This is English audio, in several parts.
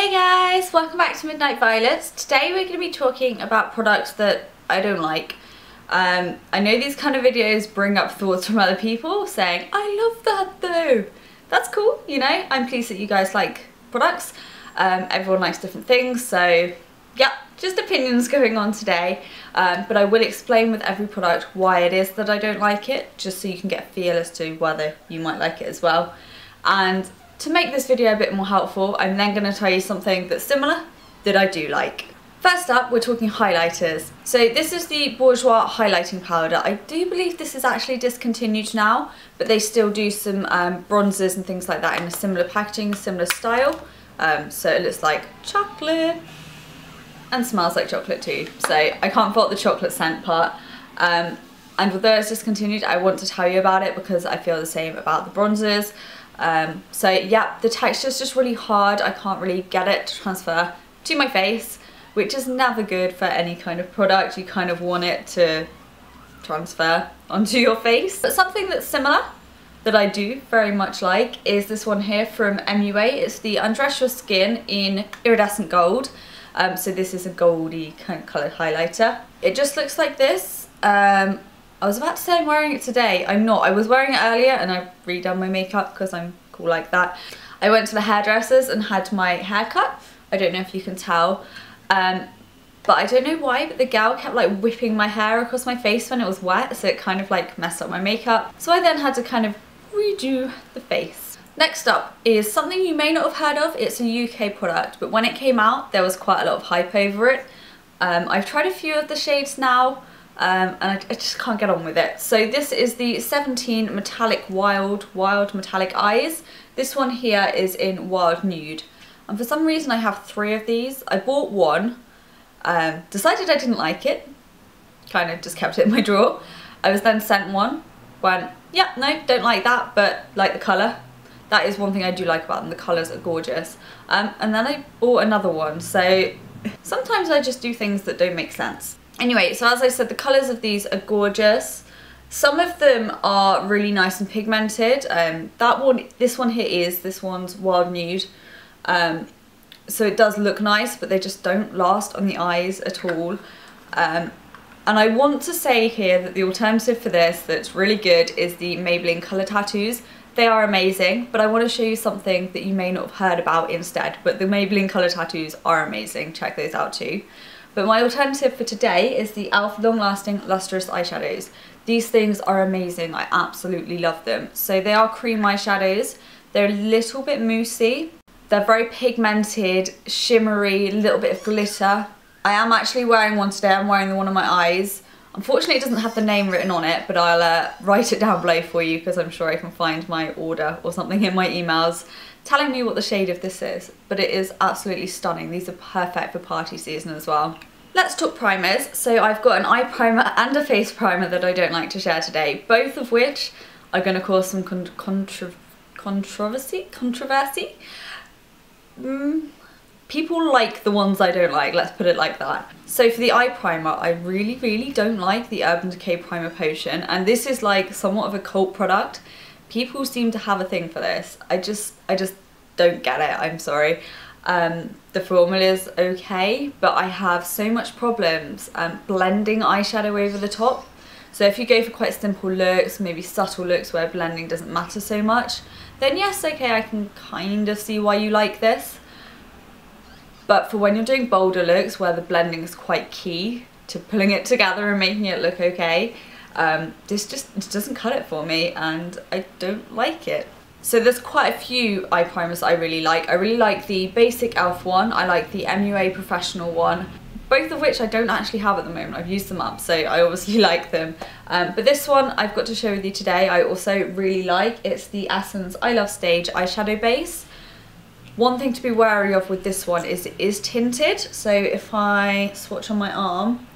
Hey guys, welcome back to Midnight Violets. Today we're going to be talking about products that I don't like. I know these kind of videos bring up thoughts from other people saying, I love that though. That's cool, you know, I'm pleased that you guys like products. Everyone likes different things, so yeah, just opinions going on today. But I will explain with every product why it is that I don't like it, just so you can get a feel as to whether you might like it as well. And to make this video a bit more helpful, I'm then going to tell you something that's similar that I do like. First up, we're talking highlighters. So this is the Bourjois highlighting powder. I do believe this is actually discontinued now, but they still do some bronzers and things like that in a similar packaging, similar style. So it looks like chocolate and smells like chocolate too. So I can't fault the chocolate scent part. And although it's discontinued, I want to tell you about it because I feel the same about the bronzers. So yeah, the texture is just really hard. I can't really get it to transfer to my face, which is never good for any kind of product. You kind of want it to transfer onto your face. But something that's similar that I do very much like is this one here from MUA. It's the Undress Your Skin in Iridescent Gold. So this is a goldy kind of coloured highlighter. It just looks like this. I was about to say I'm wearing it today. I'm not. I was wearing it earlier and I've redone my makeup because I'm cool like that. I went to the hairdressers and had my hair cut. I don't know if you can tell. But I don't know why, but the gal kept like whipping my hair across my face when it was wet, so it kind of like messed up my makeup. So I then had to kind of redo the face. Next up is something you may not have heard of. It's a UK product, but when it came out, there was quite a lot of hype over it. I've tried a few of the shades now. And I just can't get on with it. So this is the 17 Metallic Wild Metallic Eyes. This one here is in Wild Nude. And for some reason I have 3 of these. I bought one, decided I didn't like it, kind of just kept it in my drawer. I was then sent one, went, yeah, no, don't like that, but like the colour. That is one thing I do like about them, the colours are gorgeous. And then I bought another one, so sometimes I just do things that don't make sense. Anyway, so as I said, the colours of these are gorgeous. Some of them are really nice and pigmented. This one's Wild Nude. So it does look nice, but they just don't last on the eyes at all. And I want to say here that the alternative for this that's really good is the Maybelline colour tattoos. They are amazing, but I want to show you something that you may not have heard about instead. But the Maybelline colour tattoos are amazing. Check those out too. But my alternative for today is the e.l.f. Long Lasting Lustrous eyeshadows. These things are amazing. I absolutely love them. So they are cream eyeshadows. They're a little bit moussey. They're very pigmented, shimmery, a little bit of glitter. I am actually wearing one today. I'm wearing one on my eyes. Unfortunately, it doesn't have the name written on it, but I'll write it down below for you because I'm sure I can find my order or something in my emails telling me what the shade of this is. But it is absolutely stunning. These are perfect for party season as well. Let's talk primers. So I've got an eye primer and a face primer that I don't like to share today, both of which are going to cause some controversy. People like the ones I don't like, let's put it like that. So for the eye primer, I really don't like the Urban Decay Primer Potion, and this is like somewhat of a cult product. People seem to have a thing for this. I just don't get it, I'm sorry. The formula's okay, but I have so much problems blending eyeshadow over the top. So if you go for quite simple looks, maybe subtle looks where blending doesn't matter so much, then yes, okay, I can kind of see why you like this. But for when you're doing bolder looks where the blending is quite key to pulling it together and making it look okay, this just doesn't cut it for me and I don't like it. So there's quite a few eye primers I really like. I really like the basic e.l.f. one. I like the MUA Professional one, both of which I don't actually have at the moment. I've used them up, so I obviously like them. But this one I've got to share with you today, I also really like. It's the Essence I Love Stage eyeshadow base. One thing to be wary of with this one is it is tinted. So if I swatch on my arm,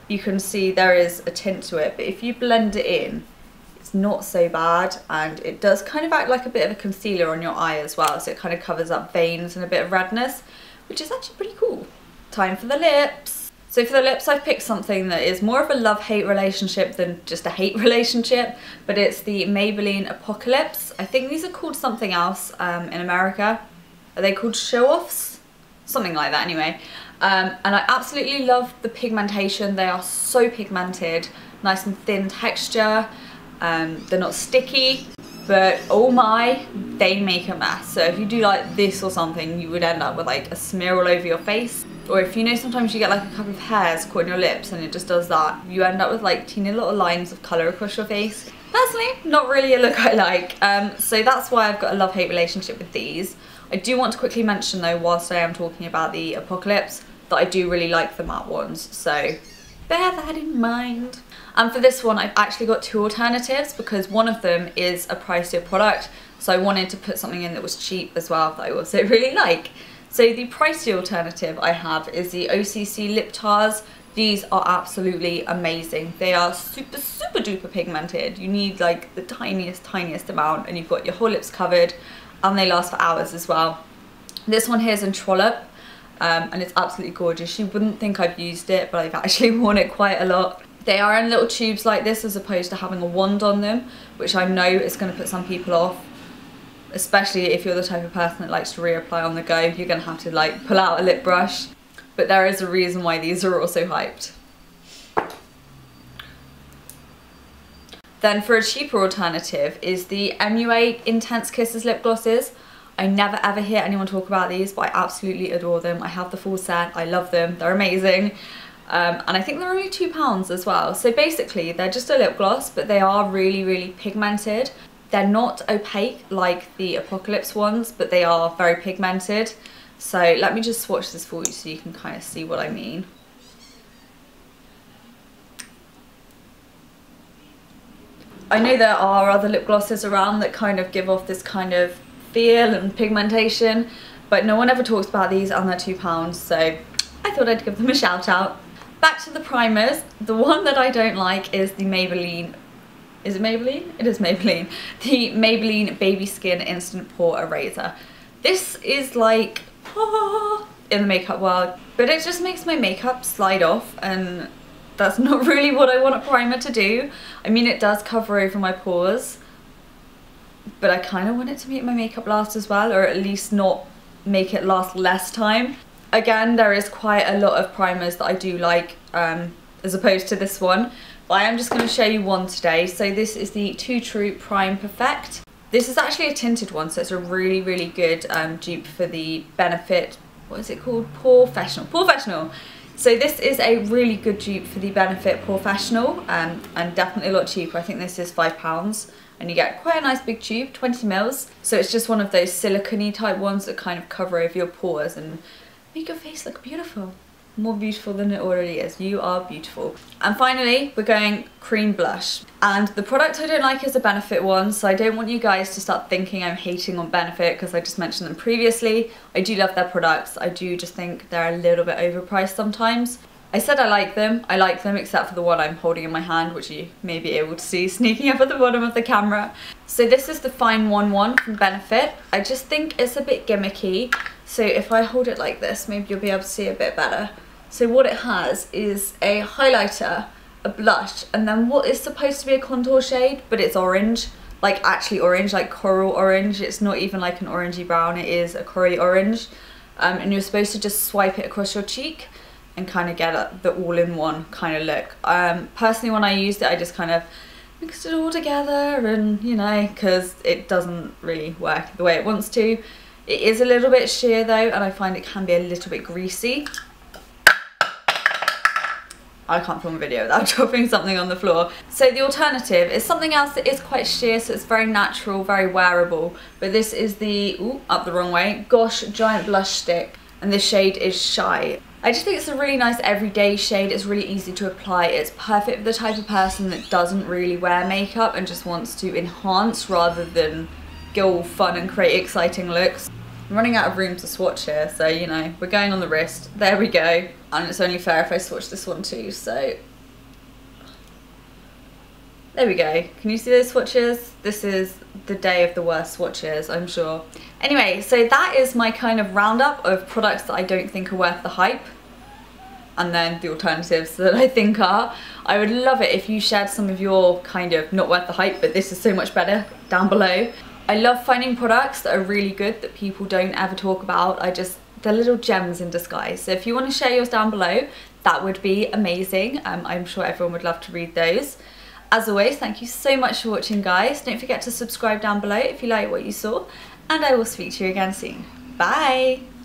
you can see there is a tint to it. But if you blend it in, it's not so bad, and it does kind of act like a bit of a concealer on your eye as well, so it kind of covers up veins and a bit of redness, which is actually pretty cool. Time for the lips. So for the lips, I've picked something that is more of a love-hate relationship than just a hate relationship, but it's the Maybelline Apocalypse. I think these are called something else in America. Are they called show-offs? something like that anyway. And I absolutely love the pigmentation. They are so pigmented, nice and thin texture. They're not sticky, but oh my, they make a mess. So if you do like this or something, you would end up with like a smear all over your face. Or if you know sometimes you get like a couple of hairs caught in your lips and it just does that, you end up with like teeny little lines of colour across your face. Personally, not really a look I like. So that's why I've got a love-hate relationship with these. I do want to quickly mention though, whilst I am talking about the Apocalips, that I do really like the matte ones. So bear that in mind. And for this one, I've actually got two alternatives because one of them is a pricier product. So I wanted to put something in that was cheap as well that I also really like. So the pricey alternative I have is the OCC Lip Tars. These are absolutely amazing. They are super, super duper pigmented. You need like the tiniest amount and you've got your whole lips covered, and they last for hours as well. This one here is in Trollop, and it's absolutely gorgeous. You wouldn't think I've used it, but I've actually worn it quite a lot. They are in little tubes like this as opposed to having a wand on them, which I know is going to put some people off. Especially if you're the type of person that likes to reapply on the go, you're going to have to like pull out a lip brush. But there is a reason why these are also hyped. Then for a cheaper alternative is the MUA Intense Kisses lip glosses. I never ever hear anyone talk about these, but I absolutely adore them. I have the full set, I love them, they're amazing. And I think they're only £2 as well. So basically they're just a lip gloss, but they are really, really pigmented. They're not opaque like the Apocalips ones, but they are very pigmented. So let me just swatch this for you so you can kind of see what I mean. I know there are other lip glosses around that kind of give off this kind of feel and pigmentation, but no one ever talks about these and they're £2, so I thought I'd give them a shout out. Back to the primers. The one that I don't like is the Maybelline. Is it Maybelline? It is Maybelline. The Maybelline Baby Skin Instant Pore Eraser. This is like in the makeup world, but it just makes my makeup slide off, and that's not really what I want a primer to do. I mean, it does cover over my pores, but I kind of want it to make my makeup last as well, or at least not make it last less time. Again, there is quite a lot of primers that I do like as opposed to this one. But I am just going to show you one today. So this is the Too True Prime Perfect. This is actually a tinted one, so it's a really, really good dupe for the Benefit, what is it called? Porefessional. Porefessional. So this is a really good dupe for the Benefit Porefessional, and definitely a lot cheaper. I think this is £5, and you get quite a nice big tube, 20 mils. So it's just one of those silicone-y type ones that kind of cover over your pores and make your face look beautiful. More beautiful than it already is. You are beautiful. And finally, we're going cream blush. And the product I don't like is a Benefit one, so I don't want you guys to start thinking I'm hating on Benefit because I just mentioned them previously. I do love their products. I do just think they're a little bit overpriced sometimes. I said I like them except for the one I'm holding in my hand, which you may be able to see sneaking up at the bottom of the camera. So this is the Fine 1-1 from Benefit. I just think it's a bit gimmicky. So if I hold it like this, maybe you'll be able to see a bit better. So what it has is a highlighter, a blush, and then what is supposed to be a contour shade, but it's orange. Like actually orange, like coral orange. It's not even like an orangey brown, it is a corally orange. And you're supposed to just swipe it across your cheek and kind of get the all-in-one kind of look. Personally, when I used it, I just kind of mixed it all together, and you know, because it doesn't really work the way it wants to. It is a little bit sheer though, and I find it can be a little bit greasy. I can't film a video without dropping something on the floor. So the alternative is something else that is quite sheer, so it's very natural, very wearable. But this is the, ooh, up the wrong way, Gosh Giant Blush Stick. And this shade is Shy. I just think it's a really nice everyday shade. It's really easy to apply. It's perfect for the type of person that doesn't really wear makeup and just wants to enhance rather than go all fun and create exciting looks. I'm running out of room to swatch here, so you know, we're going on the wrist. There we go. And it's only fair if I swatch this one too, so. There we go. Can you see those swatches? This is the day of the worst swatches, I'm sure. Anyway, so that is my kind of roundup of products that I don't think are worth the hype. And then the alternatives that I think are. I would love it if you shared some of your kind of not worth the hype, but this is so much better down below. I love finding products that are really good that people don't ever talk about. I just they're little gems in disguise. So if you want to share yours down below, that would be amazing. I'm sure everyone would love to read those. As always, thank you so much for watching, guys. Don't forget to subscribe down below if you like what you saw, and I will speak to you again soon. Bye!